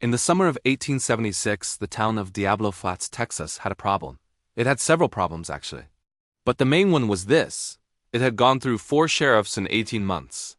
In the summer of 1876, the town of Diablo Flats, Texas, had a problem. It had several problems, actually. But the main one was this. It had gone through 4 sheriffs in 18 months.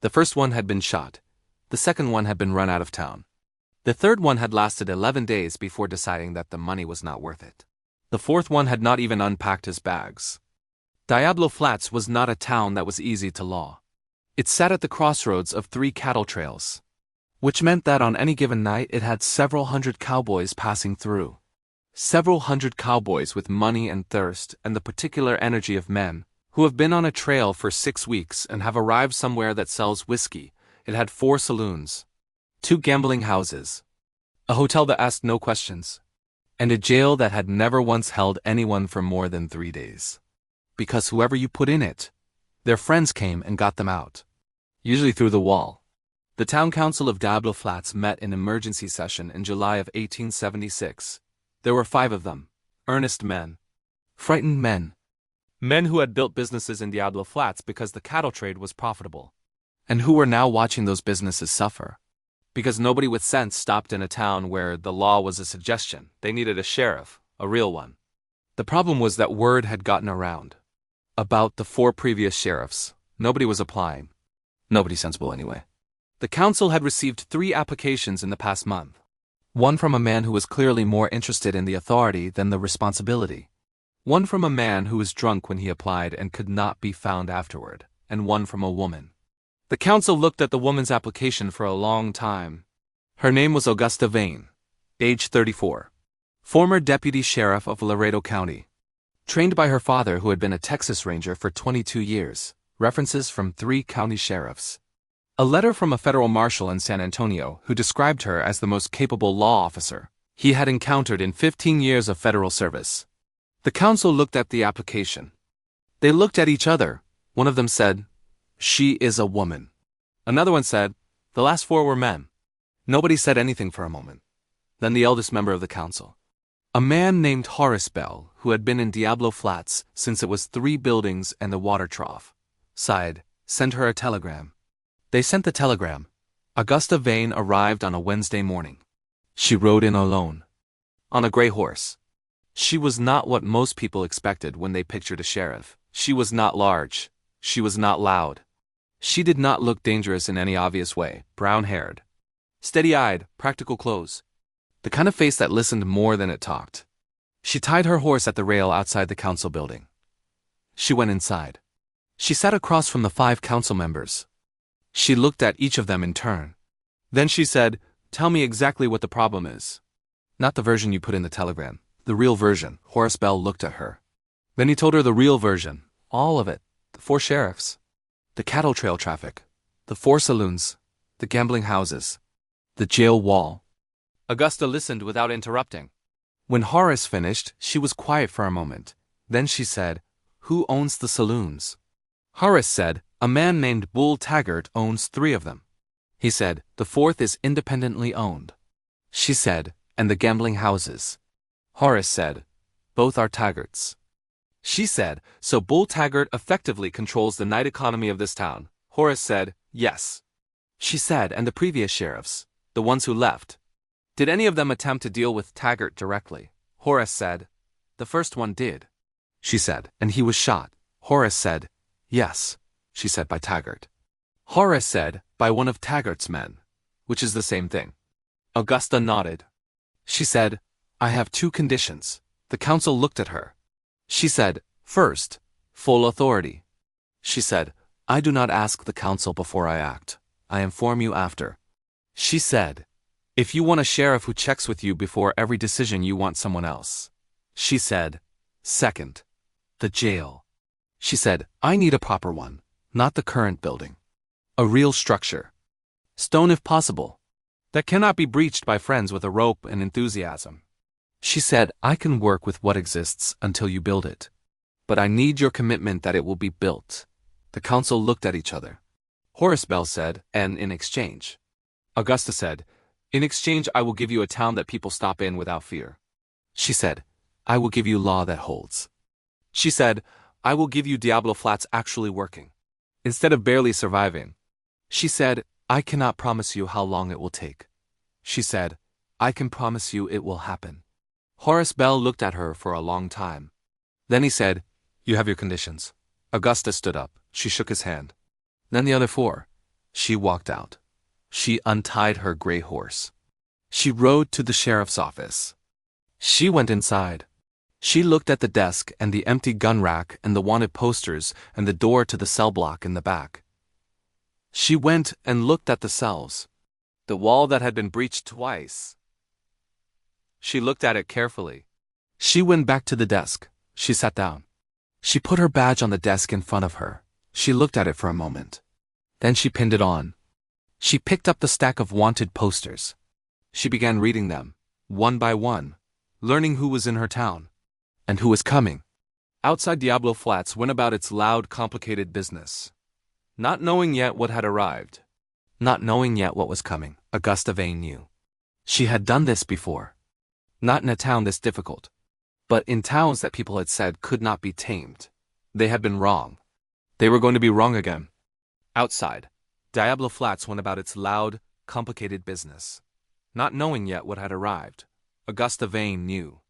The first one had been shot. The second one had been run out of town. The third one had lasted 11 days before deciding that the money was not worth it. The fourth one had not even unpacked his bags. Diablo Flats was not a town that was easy to law. It sat at the crossroads of 3 cattle trails, which meant that on any given night it had several hundred cowboys passing through. Several hundred cowboys with money and thirst and the particular energy of men who have been on a trail for 6 weeks and have arrived somewhere that sells whiskey. It had 4 saloons, 2 gambling houses, a hotel that asked no questions, and a jail that had never once held anyone for more than 3 days. Because whoever you put in it, their friends came and got them out, usually through the wall. The town council of Diablo Flats met in emergency session in July of 1876. There were 5 of them, earnest men, frightened men who had built businesses in Diablo Flats because the cattle trade was profitable, and who were now watching those businesses suffer. Because nobody with sense stopped in a town where the law was a suggestion. They needed a sheriff, a real one. The problem was that word had gotten around about the 4 previous sheriffs. Nobody was applying. Nobody sensible anyway. The council had received 3 applications in the past month. One from a man who was clearly more interested in the authority than the responsibility. One from a man who was drunk when he applied and could not be found afterward. And one from a woman. The council looked at the woman's application for a long time. Her name was Augusta Vane, age 34. Former deputy sheriff of Laredo County. Trained by her father who had been a Texas Ranger for 22 years. References from 3 county sheriffs. A letter from a federal marshal in San Antonio who described her as the most capable law officer he had encountered in 15 years of federal service. The council looked at the application. They looked at each other. One of them said, "She is a woman." Another one said, "The last 4 were men." Nobody said anything for a moment. Then the eldest member of the council, a man named Horace Bell, who had been in Diablo Flats since it was 3 buildings and a water trough, sighed, "Send her a telegram." They sent the telegram. Augusta Vane arrived on a Wednesday morning. She rode in alone, on a gray horse. She was not what most people expected when they pictured a sheriff. She was not large. She was not loud. She did not look dangerous in any obvious way, brown-haired, steady-eyed, practical clothes. The kind of face that listened more than it talked. She tied her horse at the rail outside the council building. She went inside. She sat across from the 5 council members. She looked at each of them in turn. Then she said, "Tell me exactly what the problem is." Not the version you put in the telegram, the real version. Horace Bell looked at her. Then he told her the real version, all of it, the 4 sheriffs, the cattle trail traffic, the 4 saloons, the gambling houses, the jail wall. Augusta listened without interrupting. When Horace finished, she was quiet for a moment. Then she said, "Who owns the saloons?" Horace said, "A man named Bull Taggart owns 3 of them." He said, "The 4th is independently owned." She said, "And the gambling houses?" Horace said, "Both are Taggart's." She said, "So Bull Taggart effectively controls the night economy of this town." Horace said, "Yes." She said, "And the previous sheriffs, the ones who left, did any of them attempt to deal with Taggart directly?" Horace said, "The first one did." She said, "And he was shot?" Horace said, "Yes." She said, "By Taggart." Horace said, "By one of Taggart's men," which is the same thing. Augusta nodded. She said, "I have 2 conditions." The council looked at her. She said, "First, full authority." She said, "I do not ask the council before I act. I inform you after." She said, "If you want a sheriff who checks with you before every decision, you want someone else." She said, "Second, the jail." She said, "I need a proper one, not the current building. A real structure. Stone if possible. That cannot be breached by friends with a rope and enthusiasm." She said, "I can work with what exists until you build it. But I need your commitment that it will be built." The council looked at each other. Horace Bell said, "And in exchange?" Augusta said, "In exchange I will give you a town that people stop in without fear." She said, "I will give you law that holds." She said, "I will give you Diablo Flats actually working, instead of barely surviving." She said, "I cannot promise you how long it will take. she said. I can promise you it will happen. Horace Bell looked at her for a long time. Then he said, You have your conditions. Augusta stood up. She shook his hand. Then the other four. She walked out. She untied her gray horse. She rode to the sheriff's office. She went inside. She looked at the desk and the empty gun rack and the wanted posters and the door to the cell block in the back. She went and looked at the cells. The wall that had been breached twice. She looked at it carefully. She went back to the desk. She sat down. She put her badge on the desk in front of her. She looked at it for a moment. Then she pinned it on. She picked up the stack of wanted posters. She began reading them, one by one, learning who was in her town and who was coming. Outside Diablo Flats went about its loud, complicated business, not knowing yet what had arrived, not knowing yet what was coming. Augusta Vane knew. She had done this before. Not in a town this difficult, but in towns that people had said could not be tamed. They had been wrong. They were going to be wrong again. Outside, Diablo Flats went about its loud, complicated business, not knowing yet what had arrived. Augusta Vane knew.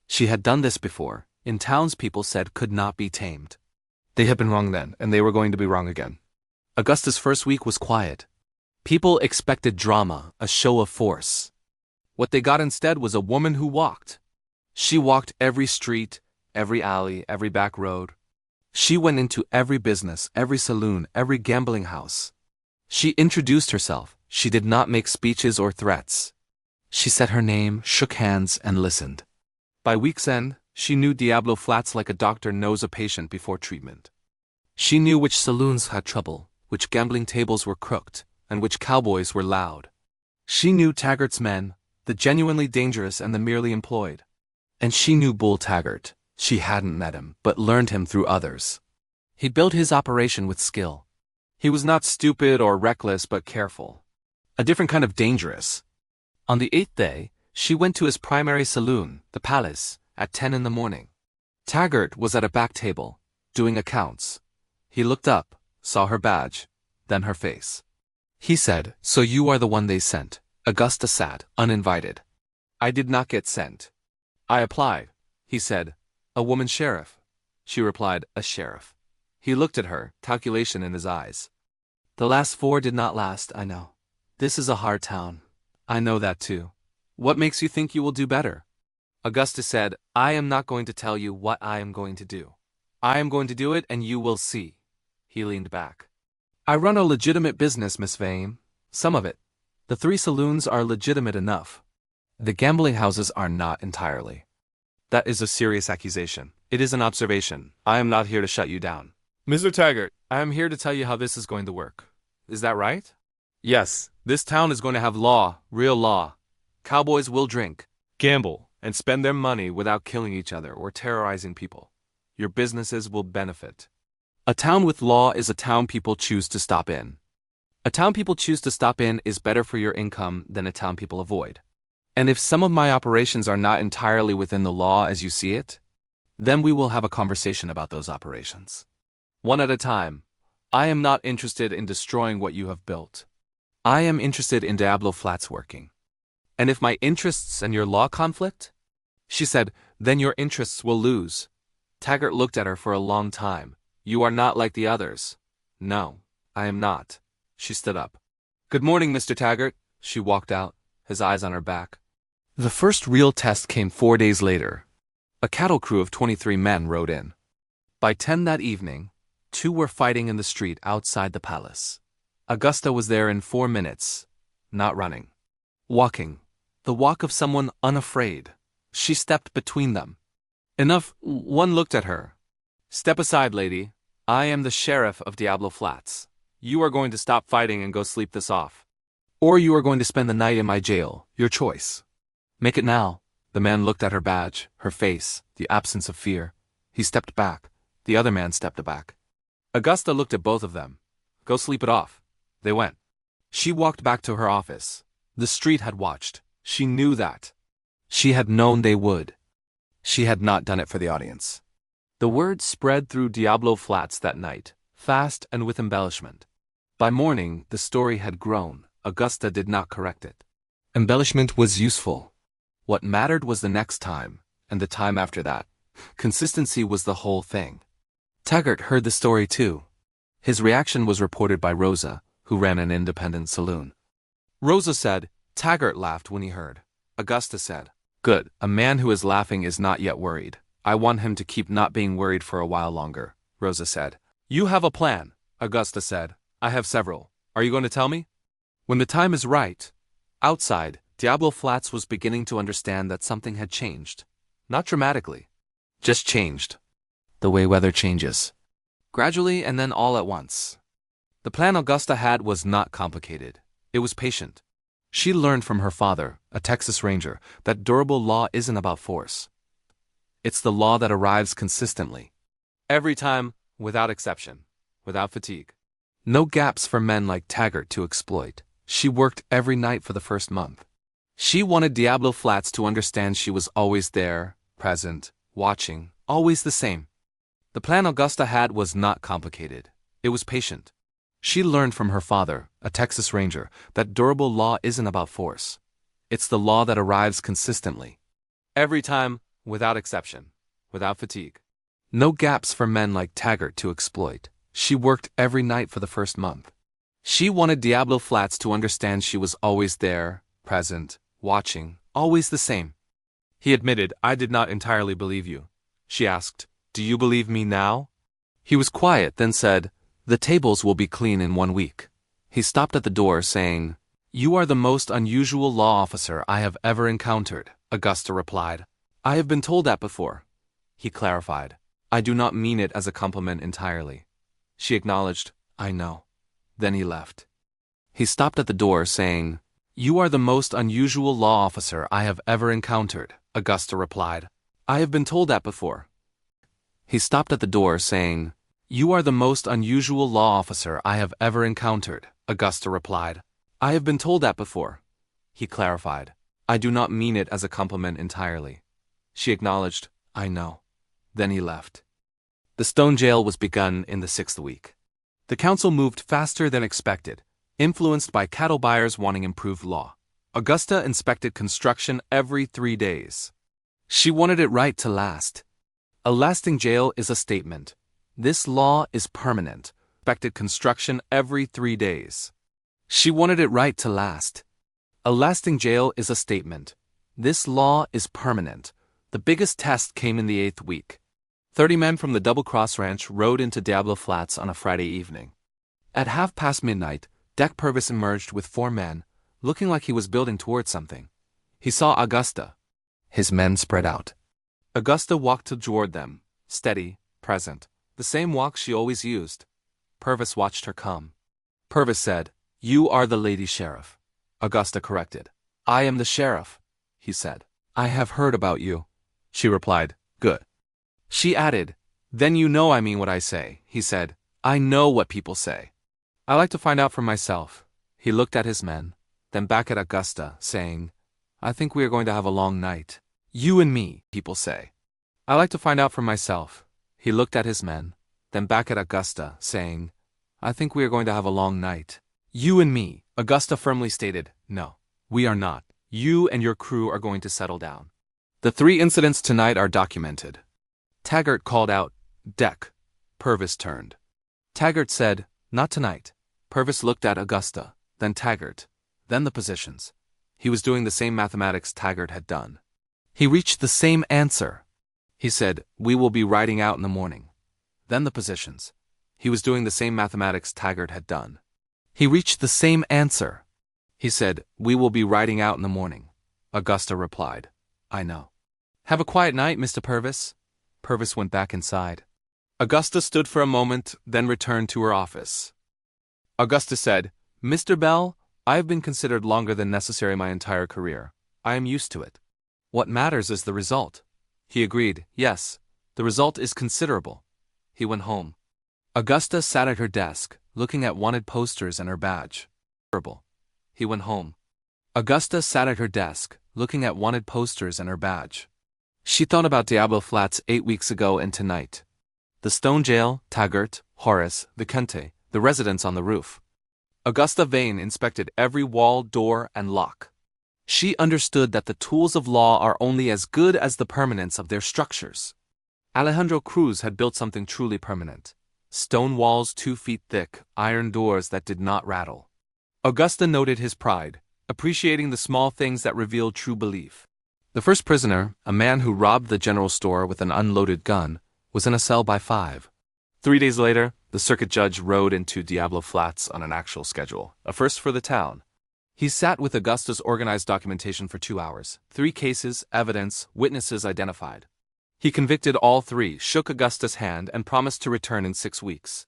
She had done this before, in towns people said could not be tamed. They had been wrong then, and they were going to be wrong again. Augusta's first week was quiet. People expected drama, a show of force. What they got instead was a woman who walked. She walked every street, every alley, every back road. She went into every business, every saloon, every gambling house. She introduced herself. She did not make speeches or threats. She said her name, shook hands, and listened. By week's end, she knew Diablo Flats like a doctor knows a patient before treatment. She knew which saloons had trouble, which gambling tables were crooked, and which cowboys were loud. She knew Taggart's men, the genuinely dangerous and the merely employed. And she knew Bull Taggart. She hadn't met him, but learned him through others. He built his operation with skill. He was not stupid or reckless but careful. A different kind of dangerous. On the 8th day, she went to his primary saloon, the Palace, at 10 in the morning. Taggart was at a back table, doing accounts. He looked up, saw her badge, then her face. He said, So you are the one they sent. Augusta sat, uninvited. I did not get sent. I applied. He said, A woman sheriff. She replied, A sheriff. He looked at her, calculation in his eyes. The last 4 did not last, I know. This is a hard town. I know that too. What makes you think you will do better? Augusta said, I am not going to tell you what I am going to do. I am going to do it and you will see. He leaned back. I run a legitimate business, Miss Vane. Some of it. The 3 saloons are legitimate enough. The gambling houses are not entirely. That is a serious accusation. It is an observation. I am not here to shut you down. Mr. Taggart, I am here to tell you how this is going to work. Is that right? Yes, this town is going to have law, real law. Cowboys will drink, gamble, and spend their money without killing each other or terrorizing people. Your businesses will benefit. A town with law is a town people choose to stop in. A town people choose to stop in is better for your income than a town people avoid. And if some of my operations are not entirely within the law as you see it, then we will have a conversation about those operations. One at a time. I am not interested in destroying what you have built. I am interested in Diablo Flats working. And if my interests and your law conflict? She said, then your interests will lose. Taggart looked at her for a long time. You are not like the others. No, I am not. She stood up. Good morning, Mr. Taggart. She walked out, his eyes on her back. The first real test came 4 days later. A cattle crew of 23 men rode in. By 10 that evening, 2 were fighting in the street outside the palace. Augusta was there in 4 minutes, not running. Walking, the walk of someone unafraid. She stepped between them. Enough, one looked at her. Step aside, lady. I am the sheriff of Diablo Flats. You are going to stop fighting and go sleep this off. Or you are going to spend the night in my jail, your choice. Make it now. The man looked at her badge, her face, the absence of fear. He stepped back. The other man stepped back. Augusta looked at both of them. Go sleep it off. They went. She walked back to her office. The street had watched. She knew that. She had known they would. She had not done it for the audience. The word spread through Diablo Flats that night, fast and with embellishment. By morning, the story had grown. Augusta did not correct it. Embellishment was useful. What mattered was the next time, and the time after that. Consistency was the whole thing. Taggart heard the story too. His reaction was reported by Rosa, who ran an independent saloon. Rosa said, Taggart laughed when he heard. Augusta said, Good, a man who is laughing is not yet worried. I want him to keep not being worried for a while longer, Rosa said. You have a plan, Augusta said. I have several. Are you going to tell me? When the time is right. Outside, Diablo Flats was beginning to understand that something had changed. Not dramatically. Just changed. The way weather changes. Gradually and then all at once. The plan Augusta had was not complicated. It was patient. She learned from her father, a Texas Ranger, that durable law isn't about force. It's the law that arrives consistently. Every time, without exception, without fatigue. No gaps for men like Taggart to exploit. She worked every night for the first month. She wanted Diablo Flats to understand she was always there, present, watching, always the same. The plan Augusta had was not complicated. It was patient. She learned from her father, a Texas Ranger, that durable law isn't about force. It's the law that arrives consistently. Every time, without exception, without fatigue. No gaps for men like Taggart to exploit. She worked every night for the first month. She wanted Diablo Flats to understand she was always there, present, watching, always the same. He admitted, I did not entirely believe you. She asked, Do you believe me now? He was quiet, then said, The tables will be clean in 1 week. He stopped at the door, saying, You are the most unusual law officer I have ever encountered, Augusta replied. I have been told that before. He clarified, I do not mean it as a compliment entirely. She acknowledged, I know. Then he left. He stopped at the door, saying, You are the most unusual law officer I have ever encountered, Augusta replied. I have been told that before. He stopped at the door, saying, You are the most unusual law officer I have ever encountered, Augusta replied. I have been told that before. He clarified, I do not mean it as a compliment entirely. She acknowledged, I know. Then he left. The stone jail was begun in the 6th week. The council moved faster than expected, influenced by cattle buyers wanting improved law. Augusta inspected construction every 3 days. She wanted it right to last. A lasting jail is a statement. This law is permanent. Inspected construction every 3 days. She wanted it right to last. A lasting jail is a statement. This law is permanent. The biggest test came in the 8th week. 30 men from the Double Cross Ranch rode into Diablo Flats on a Friday evening. At midnight, Deck Purvis emerged with 4 men, looking like he was building towards something. He saw Augusta. His men spread out. Augusta walked toward them, steady, present, the same walk she always used. Purvis watched her come. Purvis said, You are the lady sheriff. Augusta corrected. I am the sheriff, he said. I have heard about you. She replied, Good. She added, Then you know I mean what I say, he said. I know what people say. I like to find out for myself. He looked at his men, then back at Augusta, saying, I think we are going to have a long night. You and me, people say. I like to find out for myself. He looked at his men, then back at Augusta, saying, I think we are going to have a long night. You and me, Augusta firmly stated, No, we are not. You and your crew are going to settle down. The 3 incidents tonight are documented. Taggart called out, Deck. Purvis turned. Taggart said, Not tonight. Purvis looked at Augusta, then Taggart, then the positions. He was doing the same mathematics Taggart had done. He reached the same answer. He said, We will be riding out in the morning. Then the positions. He was doing the same mathematics Taggart had done. He reached the same answer. He said, We will be riding out in the morning. Augusta replied, I know. Have a quiet night, Mr. Purvis. Purvis went back inside. Augusta stood for a moment, then returned to her office. Augusta said, Mr. Bell, I have been considered longer than necessary my entire career. I am used to it. What matters is the result. He agreed, Yes, the result is considerable. He went home. Augusta sat at her desk, looking at wanted posters and her badge. He went home. Augusta sat at her desk, looking at wanted posters and her badge. She thought about Diablo Flats 8 weeks ago and tonight. The stone jail, Taggart, Horace, Vicente, the residents on the roof. Augusta Vane inspected every wall, door, and lock. She understood that the tools of law are only as good as the permanence of their structures. Alejandro Cruz had built something truly permanent. Stone walls 2 feet thick, iron doors that did not rattle. Augusta noted his pride, appreciating the small things that revealed true belief. The first prisoner, a man who robbed the general store with an unloaded gun, was in a cell by 5. 3 days later, the circuit judge rode into Diablo Flats on an actual schedule, a first for the town. He sat with Augusta's organized documentation for 2 hours, 3 cases, evidence, witnesses identified. He convicted all 3, shook Augusta's hand, and promised to return in 6 weeks.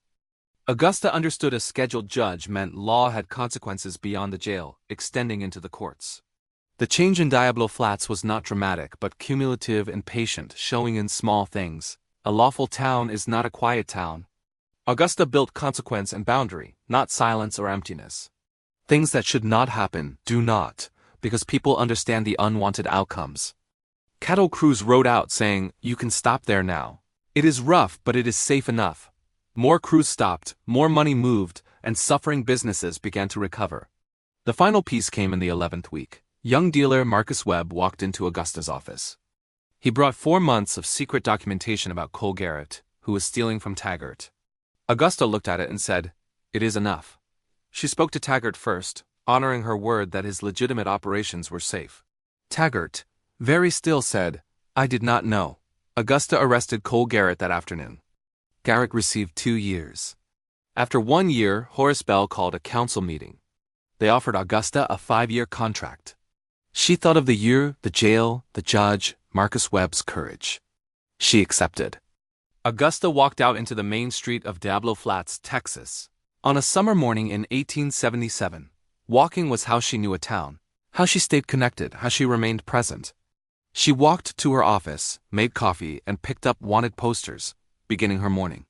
Augusta understood a scheduled judge meant law had consequences beyond the jail, extending into the courts. The change in Diablo Flats was not dramatic but cumulative and patient, showing in small things. A lawful town is not a quiet town. Augusta built consequence and boundary, not silence or emptiness. Things that should not happen do not, because people understand the unwanted outcomes. Cattle Cruz rode out saying, "You can stop there now. It is rough, but it is safe enough." More crews stopped, more money moved, and suffering businesses began to recover. The final piece came in the 11th week. Young dealer Marcus Webb walked into Augusta's office. He brought 4 months of secret documentation about Cole Garrett, who was stealing from Taggart. Augusta looked at it and said, "It is enough." She spoke to Taggart first, honoring her word that his legitimate operations were safe. Taggart, very still, said, "I did not know." Augusta arrested Cole Garrett that afternoon. Garrett received 2 years. After 1 year, Horace Bell called a council meeting. They offered Augusta a 5-year contract. She thought of the year, the jail, the judge, Marcus Webb's courage. She accepted. Augusta walked out into the main street of Diablo Flats, Texas. On a summer morning in 1877, walking was how she knew a town, how she stayed connected, how she remained present. She walked to her office, made coffee, and picked up wanted posters, beginning her morning.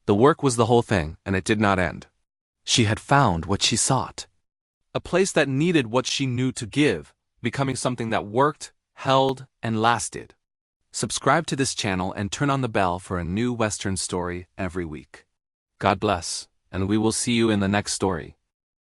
The work was the whole thing, and it did not end. She had found what she sought. A place that needed what she knew to give, becoming something that worked, held, and lasted. Subscribe to this channel and turn on the bell for a new Western story every week. God bless, and we will see you in the next story.